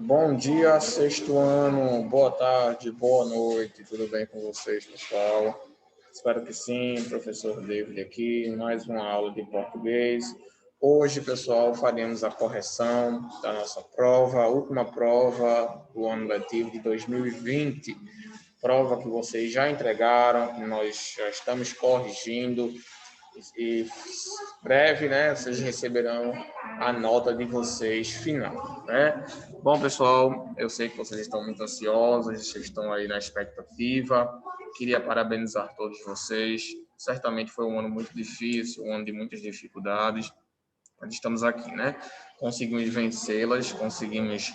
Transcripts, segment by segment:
Bom dia, sexto ano, boa tarde, boa noite, tudo bem com vocês, pessoal? Espero que sim, professor David aqui, mais uma aula de português. Hoje, pessoal, faremos a correção da nossa prova, a última prova do ano letivo de 2020, prova que vocês já entregaram, que nós já estamos corrigindo, e breve, né, vocês receberão a nota de vocês final, né? Bom, pessoal, eu sei que vocês estão muito ansiosos, vocês estão aí na expectativa. Queria parabenizar todos vocês. Certamente foi um ano muito difícil, um ano de muitas dificuldades. Mas estamos aqui, né? Conseguimos vencê-las, conseguimos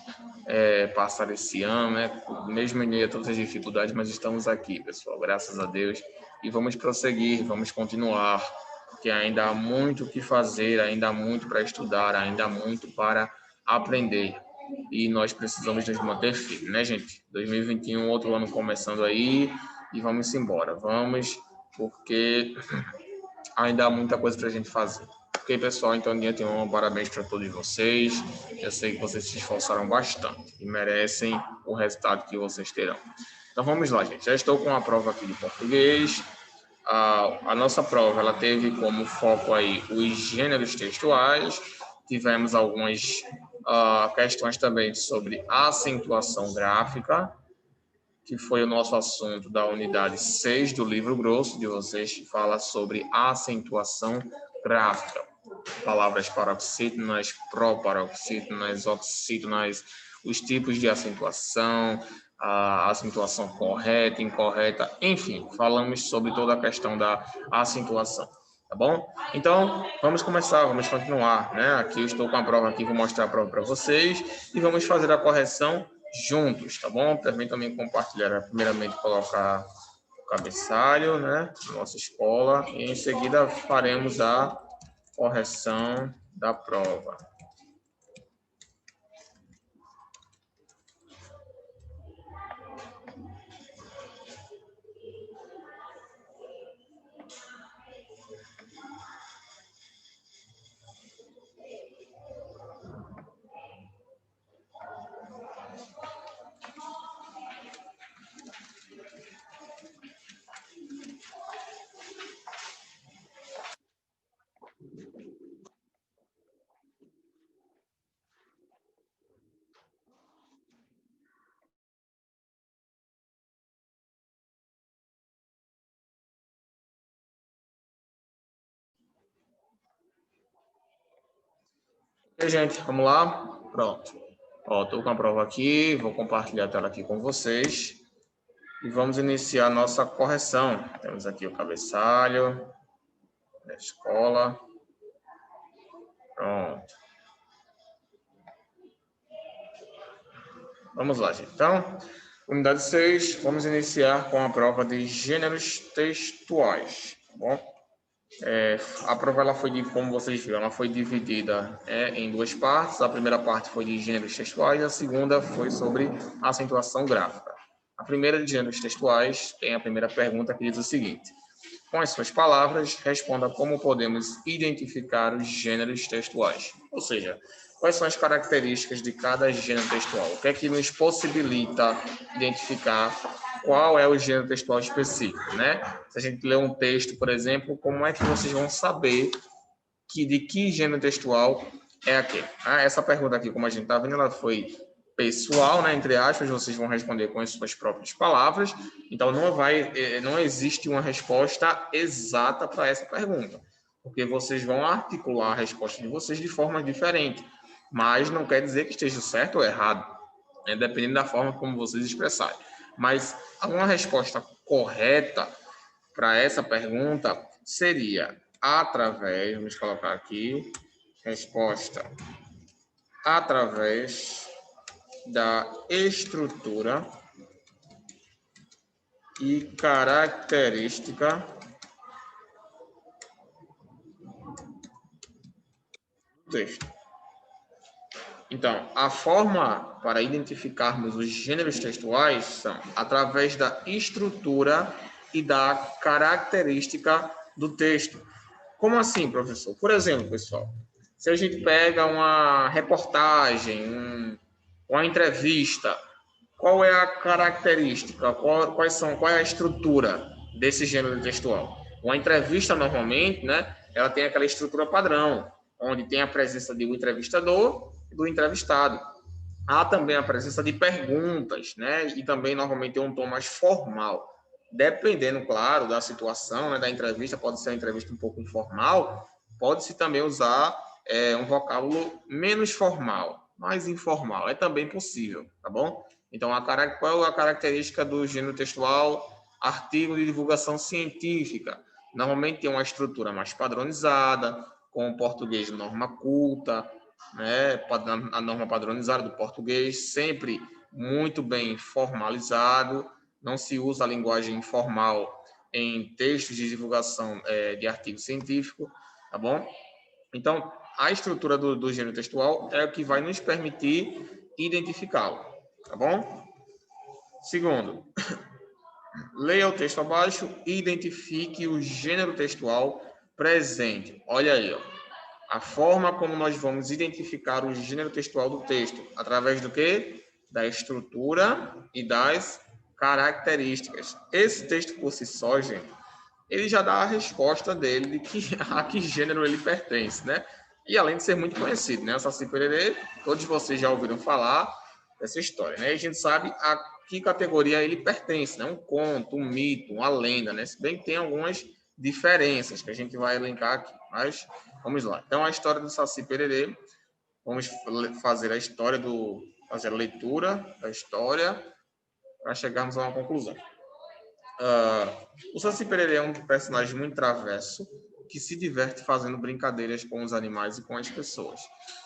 passar esse ano, né? Mesmo em meio a todas as dificuldades, mas estamos aqui, pessoal, graças a Deus. E vamos prosseguir, vamos continuar, porque ainda há muito o que fazer, ainda há muito para estudar, ainda há muito para aprender. E nós precisamos nos manter firmes, né, gente? 2021, outro ano começando aí, e vamos embora. Vamos, porque ainda há muita coisa para a gente fazer. Ok, pessoal? Então, de antemão, parabéns para todos vocês. Eu sei que vocês se esforçaram bastante e merecem o resultado que vocês terão. Então, vamos lá, gente. Já estou com a prova aqui de português. A nossa prova, ela teve como foco aí os gêneros textuais. Tivemos algumas questões também sobre acentuação gráfica, que foi o nosso assunto da unidade 6 do livro grosso de vocês, que fala sobre acentuação gráfica. Palavras paroxítonas, proparoxítonas, oxítonas, os tipos de acentuação, a acentuação correta, incorreta, enfim, falamos sobre toda a questão da acentuação, tá bom? Então, vamos começar, vamos continuar, né? Aqui eu estou com a prova aqui, vou mostrar a prova para vocês e vamos fazer a correção juntos, tá bom? Também compartilhar, primeiramente colocar o cabeçalho, né, da nossa escola, e em seguida faremos a correção da prova. Ok, gente, vamos lá? Pronto. Ó, estou com a prova aqui, vou compartilhar a tela aqui com vocês e vamos iniciar a nossa correção. Temos aqui o cabeçalho da escola. Pronto. Vamos lá, gente. Então, unidade 6, vamos iniciar com a prova de gêneros textuais, tá bom? A prova, ela foi, como vocês viram, ela foi dividida em duas partes. A primeira parte foi de gêneros textuais, a segunda foi sobre acentuação gráfica. A primeira de gêneros textuais tem a primeira pergunta que diz o seguinte: com as suas palavras, responda como podemos identificar os gêneros textuais. Ou seja, quais são as características de cada gênero textual? O que é que nos possibilita identificar qual é o gênero textual específico, né? Se a gente lê um texto, por exemplo, como é que vocês vão saber de que gênero textual é aquele? Essa pergunta aqui, como a gente está vendo, ela foi pessoal, né, entre aspas, vocês vão responder com as suas próprias palavras, então não existe uma resposta exata para essa pergunta, porque vocês vão articular a resposta de vocês de forma diferente, mas não quer dizer que esteja certo ou errado, né, dependendo da forma como vocês expressarem. Mas uma resposta correta para essa pergunta seria através, vamos colocar aqui, resposta através da estrutura e característica do texto. Então, a forma para identificarmos os gêneros textuais são através da estrutura e da característica do texto. Como assim, professor? Por exemplo, pessoal, se a gente pega uma reportagem, Uma entrevista, qual é a característica, qual é a estrutura desse gênero textual? Uma entrevista, normalmente, né, ela tem aquela estrutura padrão, onde tem a presença do entrevistador e do entrevistado. Há também a presença de perguntas, né, e também, normalmente, tem um tom mais formal. Dependendo, claro, da situação, né, da entrevista, pode ser uma entrevista um pouco informal, pode-se também usar um vocábulo menos formal, mais informal. É também possível, tá bom? Então, qual é a característica do gênero textual? Artigo de divulgação científica. Normalmente tem uma estrutura mais padronizada, com o português de norma culta, né? A norma padronizada do português, sempre muito bem formalizado, não se usa a linguagem informal em textos de divulgação de artigo científico, tá bom? Então, a estrutura do gênero textual é o que vai nos permitir identificá-lo, tá bom? Segundo, leia o texto abaixo e identifique o gênero textual presente. Olha aí, ó. A forma como nós vamos identificar o gênero textual do texto, através do quê? Da estrutura e das características. Esse texto por si só, gente, ele já dá a resposta dele de a que gênero ele pertence, né? E além de ser muito conhecido, né? O Saci Pererê, todos vocês já ouviram falar dessa história, né? E a gente sabe a que categoria ele pertence, né? Um conto, um mito, uma lenda, né? Se bem que tem algumas diferenças que a gente vai elencar aqui, mas vamos lá. Então, a história do Saci Pererê, vamos fazer fazer a leitura da história para chegarmos a uma conclusão. O Saci Pererê é um personagem muito travesso que se diverte fazendo brincadeiras com os animais e com as pessoas.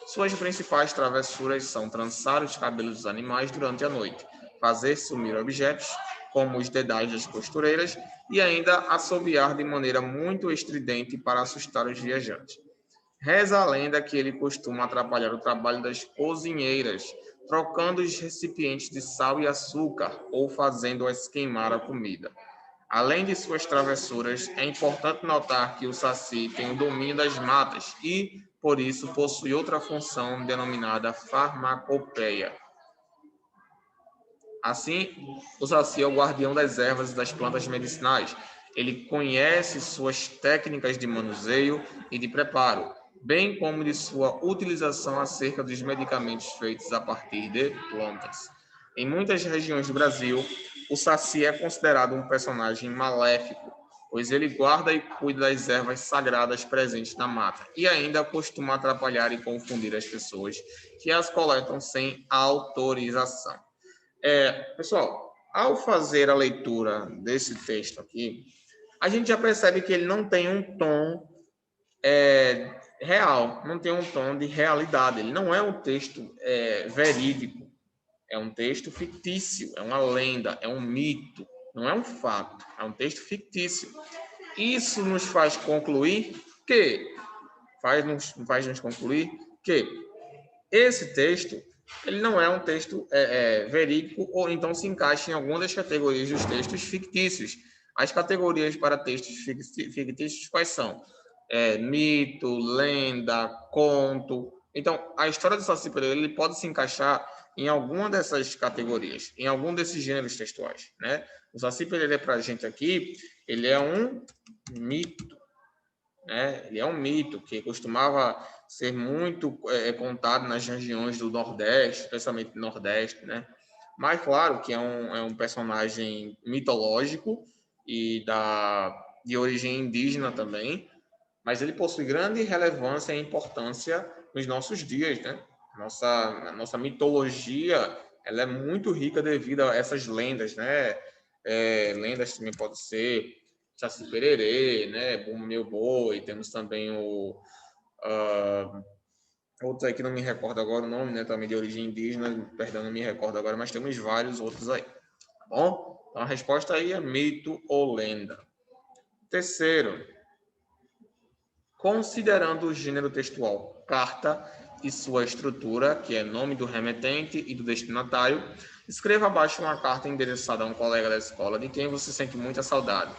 Suas principais travessuras são trançar os cabelos dos animais durante a noite, fazer sumir objetos, como os dedais das costureiras, e ainda assobiar de maneira muito estridente para assustar os viajantes. Reza a lenda que ele costuma atrapalhar o trabalho das cozinheiras, trocando os recipientes de sal e açúcar ou fazendo-as queimar a comida. Além de suas travessuras, é importante notar que o Saci tem o domínio das matas e, por isso, possui outra função denominada farmacopeia. Assim, o Saci é o guardião das ervas e das plantas medicinais. Ele conhece suas técnicas de manuseio e de preparo, bem como de sua utilização acerca dos medicamentos feitos a partir de plantas. Em muitas regiões do Brasil, o Saci é considerado um personagem maléfico, pois ele guarda e cuida das ervas sagradas presentes na mata e ainda costuma atrapalhar e confundir as pessoas que as coletam sem autorização. Pessoal, ao fazer a leitura desse texto aqui, a gente já percebe que ele não tem um tom real, não tem um tom de realidade. Ele não é um texto verídico, é um texto fictício, é uma lenda, é um mito, não é um fato, é um texto fictício. Isso nos faz concluir que faz nos concluir que esse texto ele não é um texto verídico ou então se encaixa em alguma das categorias dos textos fictícios. As categorias para textos fictícios quais são? Mito, lenda, conto. Então, a história do Saci Pererê ele pode se encaixar em alguma dessas categorias, em algum desses gêneros textuais, né? O Saci Pererê para a gente aqui, ele é um mito, né? Ele é um mito que costumava ser muito contado nas regiões do Nordeste, especialmente do Nordeste, né? Mas claro que é um personagem mitológico e de origem indígena também, mas ele possui grande relevância e importância nos nossos dias, né? Nossa mitologia, ela é muito rica devido a essas lendas, né? Lendas também pode ser Saci Pererê, né? Bumba Meu Boi, temos também outros aí que não me recordo agora o nome, né? Também de origem indígena, perdão, não me recordo agora, mas temos vários outros aí, tá bom? Então a resposta aí é mito ou lenda. Terceiro, considerando o gênero textual carta e sua estrutura, que é nome do remetente e do destinatário, escreva abaixo uma carta endereçada a um colega da escola de quem você sente muita saudade.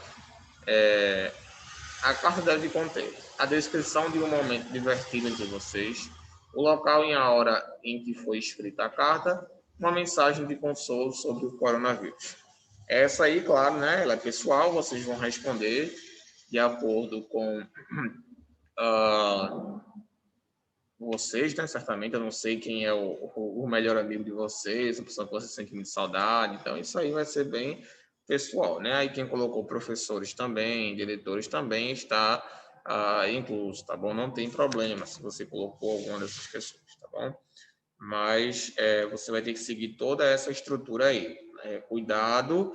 A carta deve conter a descrição de um momento divertido entre vocês, o local e a hora em que foi escrita a carta uma mensagem de consolo sobre o coronavírus. Essa aí, claro, né, ela é pessoal, vocês vão responder de acordo com vocês, né, certamente, eu não sei quem é o melhor amigo de vocês, a pessoa que você sente muita saudade, então isso aí vai ser bem pessoal, né? Aí quem colocou professores também, diretores também está incluso, tá bom? Não tem problema se você colocou alguma dessas pessoas, tá bom? Mas você vai ter que seguir toda essa estrutura aí. Cuidado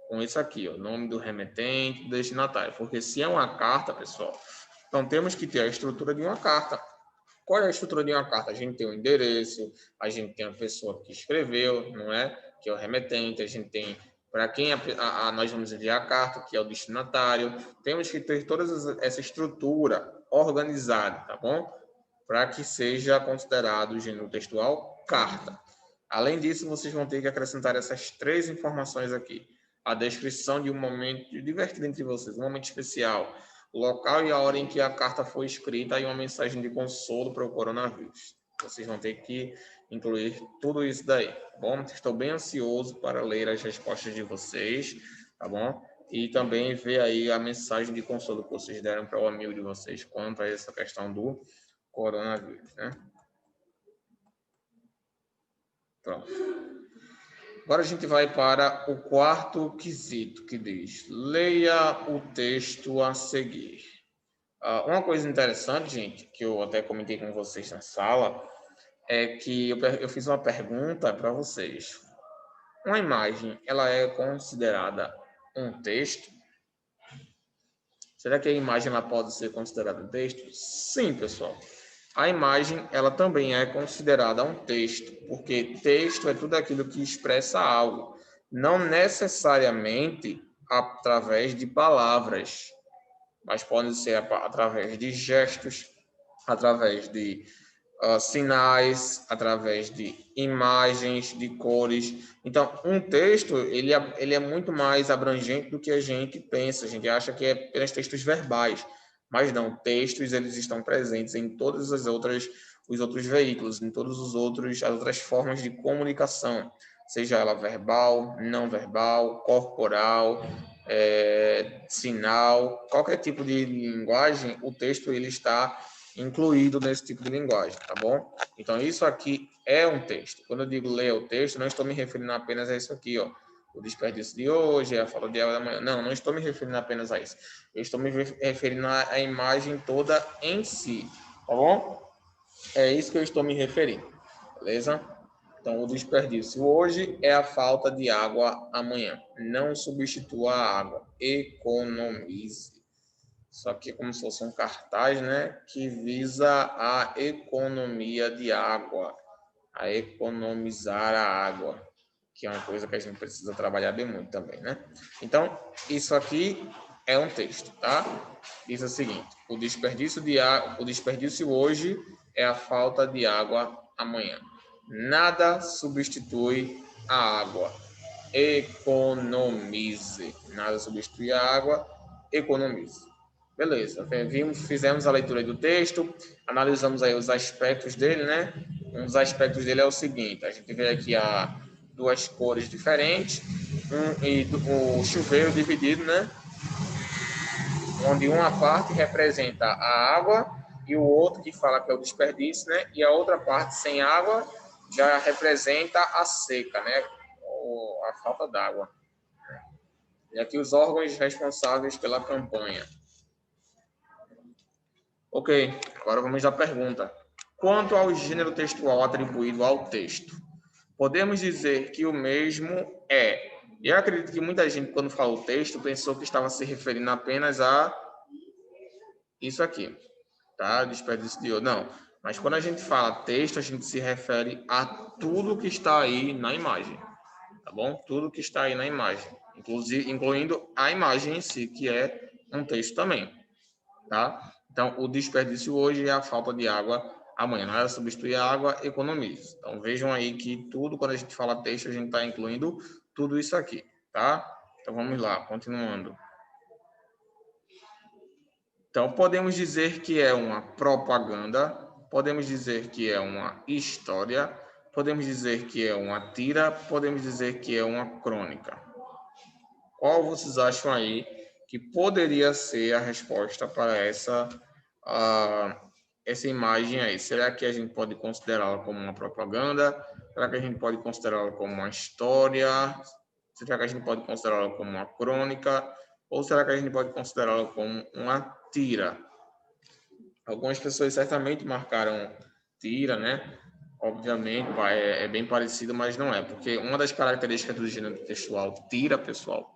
com isso aqui, ó, nome do remetente, do destinatário, porque se é uma carta, pessoal, então temos que ter a estrutura de uma carta. Qual é a estrutura de uma carta? A gente tem o endereço, a gente tem a pessoa que escreveu, não é? Que é o remetente, a gente tem para quem nós vamos enviar a carta, que é o destinatário. Temos que ter toda essa estrutura organizada, tá bom? Para que seja considerado o gênero textual carta. Além disso, vocês vão ter que acrescentar essas 3 informações aqui. A descrição de um momento divertido entre vocês, um momento especial, o local e a hora em que a carta foi escrita e uma mensagem de consolo para o coronavírus. Vocês vão ter que incluir tudo isso daí, tá bom? Estou bem ansioso para ler as respostas de vocês, tá bom? E também ver aí a mensagem de consolo que vocês deram para o amigo de vocês quanto a essa questão do coronavírus, né? Pronto. Agora a gente vai para o 4º quesito, que diz: leia o texto a seguir. Uma coisa interessante, gente, que eu até comentei com vocês na sala, é que eu fiz uma pergunta para vocês. Uma imagem, ela é considerada um texto? Será que a imagem ela pode ser considerada um texto? Sim, pessoal. A imagem, ela também é considerada um texto, porque texto é tudo aquilo que expressa algo, não necessariamente através de palavras, mas pode ser através de gestos, através de sinais, através de imagens, de cores. Então, um texto, ele é muito mais abrangente do que a gente pensa. A gente acha que é apenas textos verbais, mas não. Textos, eles estão presentes em todas os outros veículos, em todos as outras formas de comunicação, seja ela verbal, não verbal, corporal, sinal, qualquer tipo de linguagem, o texto ele está incluído nesse tipo de linguagem, tá bom? Então, isso aqui é um texto. Quando eu digo ler o texto, não estou me referindo apenas a isso aqui, ó. O desperdício de hoje, a fala de aula da manhã. Não estou me referindo apenas a isso. Eu estou me referindo à imagem toda em si, tá bom? É isso que eu estou me referindo, beleza? Então, o desperdício hoje é a falta de água amanhã. Não substitua a água. Economize. Só que é como se fosse um cartaz, né, que visa a economia de água, a economizar a água, que é uma coisa que a gente precisa trabalhar bem muito também, né? Então, isso aqui é um texto, tá? Diz o seguinte: o desperdício hoje é a falta de água amanhã. Nada substitui a água. Economize. Nada substitui a água. Economize. Beleza, fizemos a leitura do texto, analisamos aí os aspectos dele, né? Um dos aspectos dele é o seguinte: a gente vê aqui duas cores diferentes, o chuveiro dividido, né? Onde uma parte representa a água e o outro que fala que é o desperdício, né? E a outra parte sem água já representa a seca, né? Ou a falta d'água. E aqui os órgãos responsáveis pela campanha. Ok, agora vamos à pergunta. Quanto ao gênero textual atribuído ao texto, podemos dizer que o mesmo é. Eu acredito que muita gente, quando falou texto, pensou que estava se referindo apenas a isso aqui, tá? Desperdício de ouro. Não, mas quando a gente fala texto, a gente se refere a tudo que está aí na imagem, tá bom? Tudo que está aí na imagem, incluindo a imagem em si, que é um texto também, tá? Então, o desperdício hoje é a falta de água amanhã. Nada substitui a água, economiza. Então, vejam aí que tudo, quando a gente fala texto, a gente está incluindo tudo isso aqui, tá? Então, vamos lá, continuando. Então, podemos dizer que é uma propaganda, podemos dizer que é uma história, Podemos dizer que é uma tira, podemos dizer que é uma crônica. Qual vocês acham aí que poderia ser a resposta para essa imagem aí? Será que a gente pode considerá-la como uma propaganda? Será que a gente pode considerá-la como uma história? Será que a gente pode considerá-la como uma crônica? Ou será que a gente pode considerá-la como uma tira? Algumas pessoas certamente marcaram tira, né? Obviamente, é bem parecido, mas não é, porque uma das características do gênero textual tira, pessoal,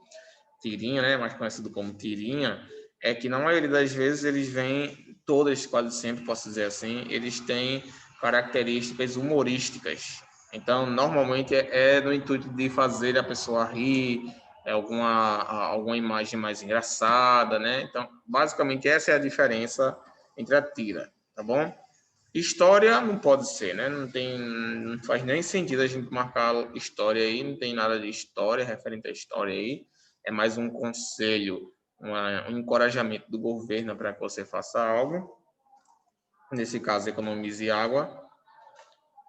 tirinha, né, mais conhecido como tirinha, é que na maioria das vezes eles vêm, todas, quase sempre, posso dizer assim, eles têm características humorísticas. Então, normalmente é no intuito de fazer a pessoa rir, alguma imagem mais engraçada, né? Então, basicamente, essa é a diferença entre a tira, tá bom? História não pode ser, né? Não faz nem sentido a gente marcar história aí, não tem nada de história, referente à história aí. É mais um conselho, um encorajamento do governo para que você faça algo. Nesse caso, economize água.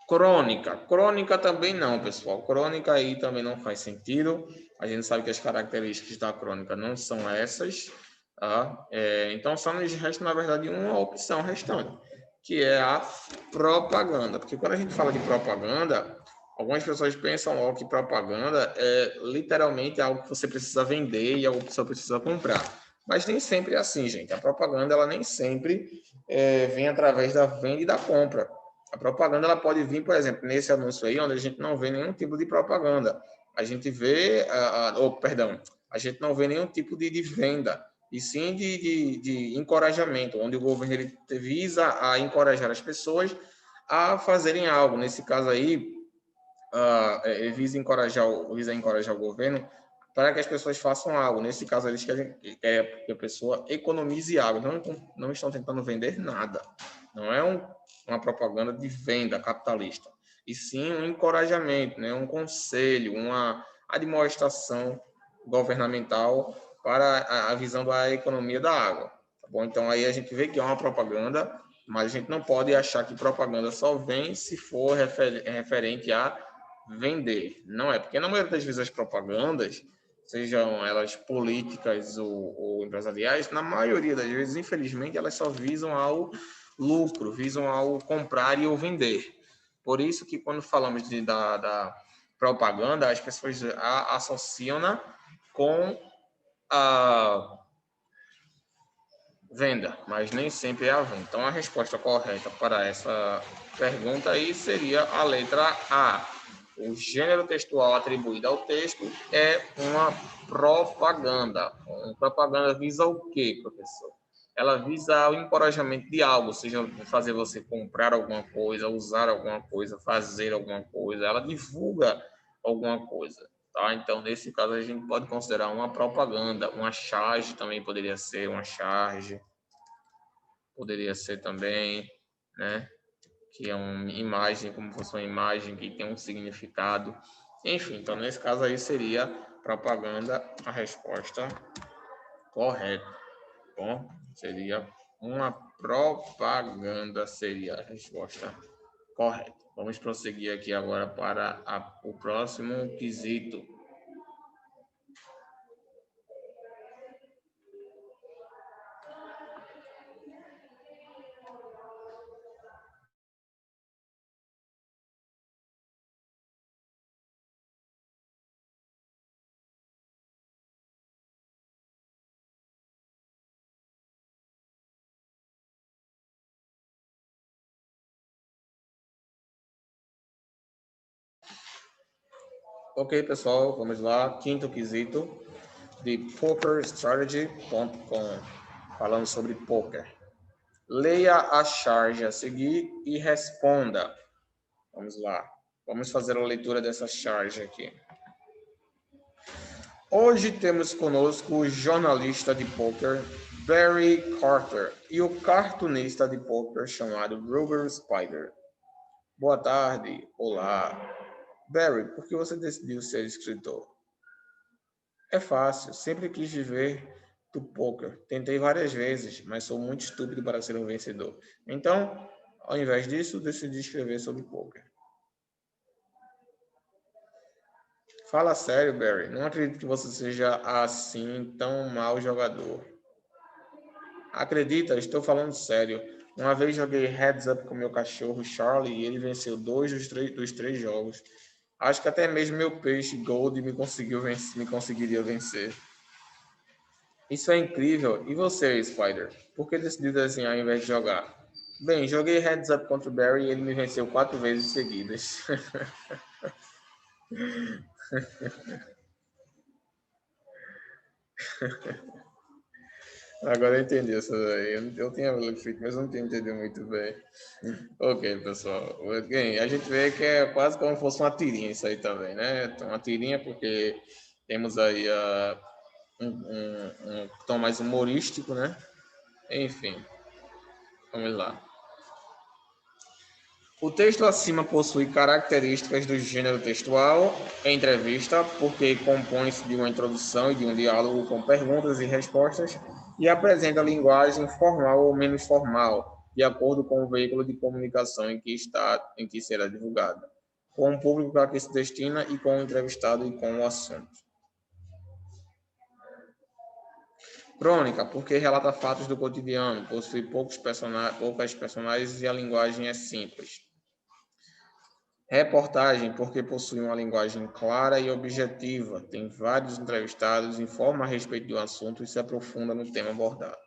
Crônica. Crônica também não, pessoal. Crônica aí também não faz sentido. A gente sabe que as características da crônica não são essas. Tá? Então, só nos resta, na verdade, uma opção restante, que é a propaganda. Porque quando a gente fala de propaganda, algumas pessoas pensam logo que propaganda é literalmente algo que você precisa vender e algo que você precisa comprar. Mas nem sempre é assim, gente. A propaganda, ela nem sempre vem através da venda e da compra. A propaganda ela pode vir, por exemplo, nesse anúncio aí, onde a gente não vê nenhum tipo de propaganda. A gente vê, a gente não vê nenhum tipo de venda, e sim de encorajamento, onde o governo ele visa a encorajar as pessoas a fazerem algo. Nesse caso aí, visa encorajar o governo para que as pessoas façam algo. Nesse caso, eles querem que a pessoa economize água. Não estão tentando vender nada. Não é uma propaganda de venda capitalista, e sim um encorajamento, né? Um conselho, uma administração governamental para a visão da economia da água. Tá bom? Então, aí a gente vê que é uma propaganda, mas a gente não pode achar que propaganda só vem se for referente a vender. Não é, porque na maioria das vezes as propagandas, sejam elas políticas ou empresariais, na maioria das vezes, infelizmente, elas só visam ao lucro, visam ao comprar e ou vender. Por isso que quando falamos da propaganda, as pessoas associam-na com a venda, mas nem sempre é a venda. Então, a resposta correta para essa pergunta aí seria a letra A. O gênero textual atribuído ao texto é uma propaganda. Uma propaganda visa o quê, professor? Ela visa o encorajamento de algo, seja fazer você comprar alguma coisa, usar alguma coisa, fazer alguma coisa. Ela divulga alguma coisa. Tá? Então, nesse caso, a gente pode considerar uma propaganda. Uma charge também poderia ser uma charge. Poderia ser também, né? Que é uma imagem, como fosse uma imagem que tem um significado. Enfim, então, nesse caso aí seria propaganda a resposta correta. Bom, seria uma propaganda, seria a resposta correta. Vamos prosseguir aqui agora para o próximo quesito. Ok, pessoal, vamos lá. Quinto quesito de PokerStrategy.com, falando sobre poker. Leia a charge a seguir e responda. Vamos lá. Vamos fazer a leitura dessa charge aqui. Hoje temos conosco o jornalista de poker Barry Carter e o cartunista de poker chamado Ruber Spider. Boa tarde. Olá. Barry, por que você decidiu ser escritor? É fácil. Sempre quis viver do poker. Tentei várias vezes, mas sou muito estúpido para ser um vencedor. Então, ao invés disso, decidi escrever sobre poker. Fala sério, Barry. Não acredito que você seja assim tão mau jogador. Acredita, estou falando sério. Uma vez joguei heads up com meu cachorro Charlie e ele venceu 2 dos 3 jogos. Acho que até mesmo meu peixe Gold me conseguiria vencer. Isso é incrível. E você, Spider? Por que decidiu desenhar ao invés de jogar? Bem, joguei heads up contra o Barry e ele me venceu 4 vezes seguidas. Agora eu entendi isso daí. Eu tinha feito, mas eu não tinha entendido muito bem. Ok, pessoal. Bem, a gente vê que é quase como se fosse uma tirinha isso aí também, né? Então, uma tirinha porque temos aí um tom mais humorístico, né? Enfim, vamos lá. O texto acima possui características do gênero textual, entrevista, porque compõe-se de uma introdução e de um diálogo com perguntas e respostas, e apresenta linguagem formal ou menos formal, de acordo com o veículo de comunicação em que será divulgada, com o público a que se destina e com o entrevistado e com o assunto. Crônica, porque relata fatos do cotidiano, possui poucas personagens e a linguagem é simples. Reportagem, porque possui uma linguagem clara e objetiva, tem vários entrevistados, informa a respeito do assunto e se aprofunda no tema abordado.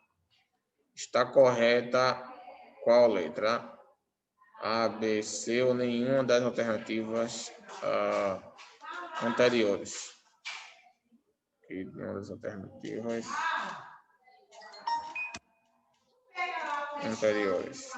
Está correta qual letra? A, B, C ou nenhuma das alternativas anteriores? Aqui, nenhuma das alternativas anteriores.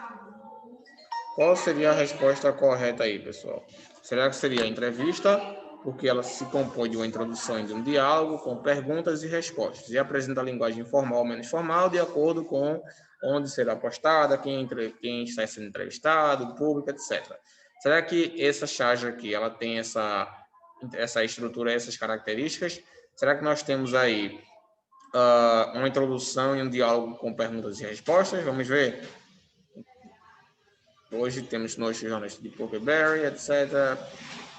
Qual seria a resposta correta aí, pessoal? Será que seria a entrevista, porque ela se compõe de uma introdução e de um diálogo com perguntas e respostas e apresenta a linguagem formal ou menos formal de acordo com onde será postada, quem está sendo entrevistado, o público, etc. Será que essa charge aqui, ela tem essa estrutura, essas características? Será que nós temos aí uma introdução e um diálogo com perguntas e respostas? Vamos ver. Hoje temos nós jornalistas de Pokeberry, etc.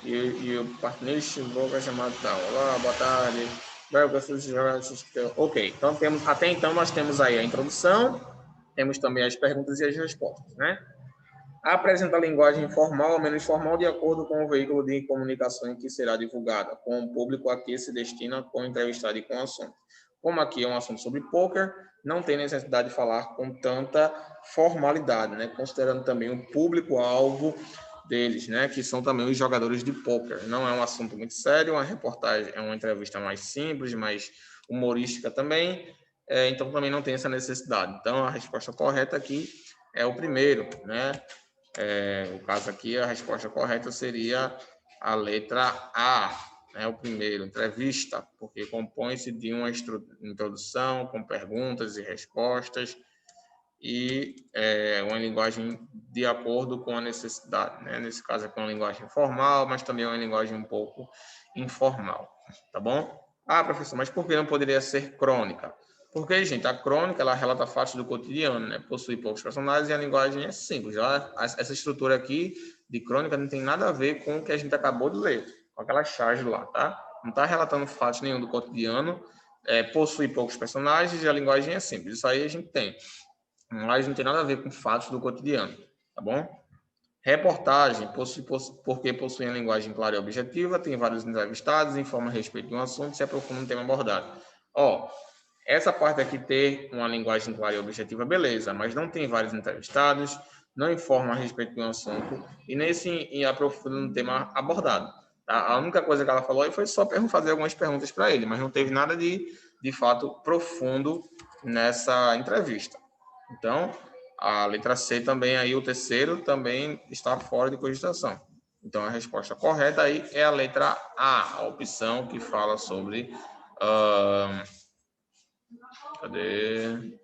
E o partnership é chamado tal. Olá, boa tarde. Ok, então até então nós temos aí a introdução, temos também as perguntas e as respostas, né? Apresenta a linguagem formal ou menos formal de acordo com o veículo de comunicação em que será divulgada, com o público a que se destina, com o entrevistado e com o assunto. Como aqui é um assunto sobre poker, não tem necessidade de falar com tanta formalidade, né? Considerando também o público-alvo deles, né? Que são também os jogadores de poker. Não é um assunto muito sério, uma reportagem, é uma entrevista mais simples, mais humorística também, então também não tem essa necessidade. Então a resposta correta aqui é o primeiro, né? No caso aqui, a resposta correta seria a letra A, né? O primeiro, entrevista, porque compõe-se de uma introdução com perguntas e respostas e uma linguagem de acordo com a necessidade, né? Nesse caso é com uma linguagem formal, mas também uma linguagem um pouco informal, tá bom? Ah, professor, mas por que não poderia ser crônica? Porque, gente, a crônica, ela relata fatos do cotidiano, né? Possui poucos personagens e a linguagem é simples. Já essa estrutura aqui de crônica não tem nada a ver com o que a gente acabou de ler, com aquela charge lá, tá? Não está relatando fatos nenhum do cotidiano, possui poucos personagens e a linguagem é simples. Isso aí a gente tem. Mas não tem nada a ver com fatos do cotidiano, tá bom? Reportagem, porque possui uma linguagem clara e objetiva, tem vários entrevistados, informa a respeito de um assunto e se aprofunda no tema abordado. Essa parte aqui ter uma linguagem clara e objetiva, beleza, mas não tem vários entrevistados, não informa a respeito de um assunto e nem se aprofunda no tema abordado. Tá? A única coisa que ela falou foi só fazer algumas perguntas para ele, mas não teve nada de fato profundo nessa entrevista. Então, a letra C também aí, o terceiro, também está fora de cogitação. Então, a resposta correta aí é a letra A, a opção que fala sobre... cadê?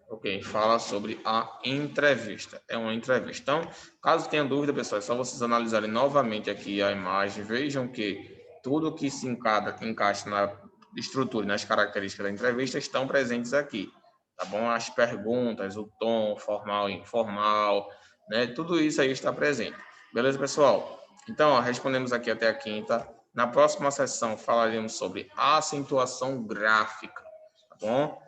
Ok, fala sobre a entrevista. É uma entrevista. Então, caso tenha dúvida, pessoal, é só vocês analisarem novamente aqui a imagem. Vejam que tudo que se encaixa na estrutura e nas características da entrevista estão presentes aqui. Tá bom? As perguntas, o tom formal e informal, né? Tudo isso aí está presente. Beleza, pessoal? Então, ó, respondemos aqui até a quinta. Na próxima sessão falaremos sobre acentuação gráfica, tá bom?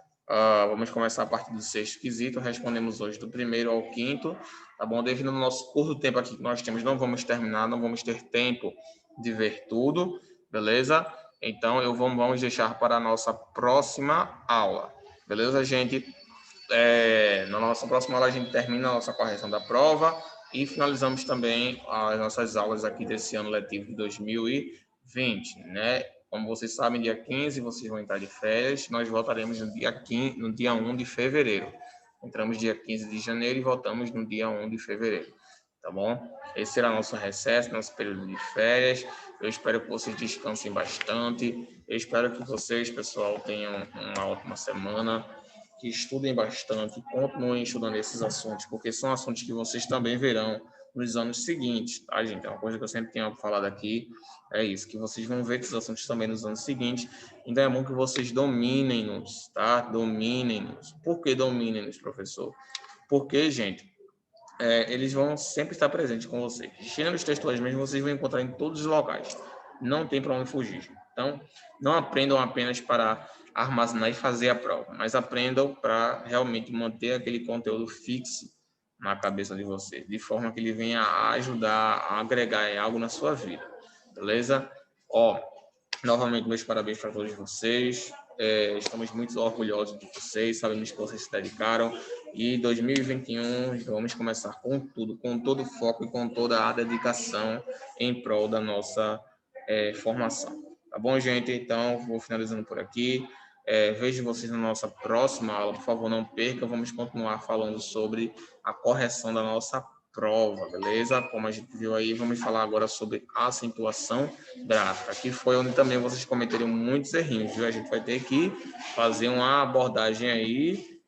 Vamos começar a partir do sexto quesito. Respondemos hoje do primeiro ao quinto, tá bom? Devido ao nosso curto tempo aqui que nós temos, não vamos terminar, não vamos ter tempo de ver tudo, beleza? Então, vamos deixar para a nossa próxima aula, beleza, gente? Na nossa próxima aula a gente termina a nossa correção da prova e finalizamos também as nossas aulas aqui desse ano letivo de 2020, né? Como vocês sabem, dia 15 vocês vão entrar de férias, nós voltaremos no dia 1 de fevereiro. Entramos dia 15 de janeiro e voltamos no dia 1 de fevereiro, tá bom? Esse será nosso recesso, nosso período de férias. Eu espero que vocês descansem bastante. Eu espero que vocês, pessoal, tenham uma ótima semana, que estudem bastante, continuem estudando esses assuntos, porque são assuntos que vocês também verão nos anos seguintes, tá, gente? É uma coisa que eu sempre tenho falado aqui, é isso, que vocês vão ver esses assuntos também nos anos seguintes, então é bom que vocês dominem-nos, tá? Dominem-nos. Por que dominem-nos, professor? Porque, gente, eles vão sempre estar presentes com vocês. Gêneros textuais mesmo, vocês vão encontrar em todos os locais. Não tem para onde fugir. Então, não aprendam apenas para armazenar e fazer a prova, mas aprendam para realmente manter aquele conteúdo fixo na cabeça de vocês, de forma que ele venha a ajudar, a agregar em algo na sua vida. Beleza? Ó, novamente, meus parabéns para todos vocês. Estamos muito orgulhosos de vocês, sabemos que vocês se dedicaram. E 2021, vamos começar com tudo, com todo o foco e com toda a dedicação em prol da nossa formação. Tá bom, gente? Então, vou finalizando por aqui. Vejo vocês na nossa próxima aula. Por favor, não perca. Vamos continuar falando sobre a correção da nossa prova, beleza? Como a gente viu aí, vamos falar agora sobre acentuação gráfica, que foi onde também vocês cometeram muitos errinhos, viu? A gente vai ter que fazer uma abordagem aí,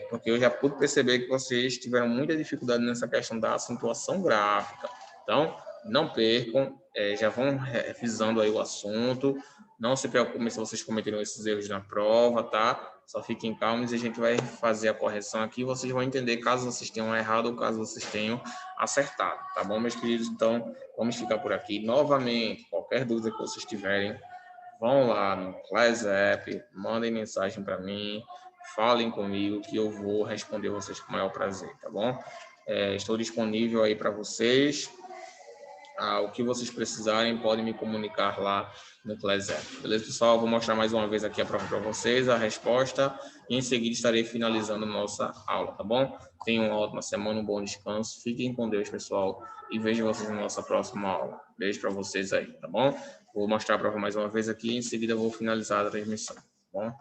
porque eu já pude perceber que vocês tiveram muita dificuldade nessa questão da acentuação gráfica. Então, não percam, já vão revisando aí o assunto. Não se preocupem se vocês cometeram esses erros na prova, tá? Só fiquem calmos e a gente vai fazer a correção aqui. Vocês vão entender caso vocês tenham errado ou caso vocês tenham acertado, tá bom, meus queridos? Então, vamos ficar por aqui. Novamente, qualquer dúvida que vocês tiverem, vão lá no Class App, mandem mensagem para mim, falem comigo que eu vou responder vocês com o maior prazer, tá bom? Estou disponível aí para vocês. O que vocês precisarem, podem me comunicar lá no Class App. Beleza, pessoal? Vou mostrar mais uma vez aqui a prova para vocês, a resposta, e em seguida estarei finalizando nossa aula, tá bom? Tenham uma ótima semana, um bom descanso. Fiquem com Deus, pessoal, e vejo vocês na nossa próxima aula. Beijo para vocês aí, tá bom? Vou mostrar a prova mais uma vez aqui e em seguida vou finalizar a transmissão, tá bom?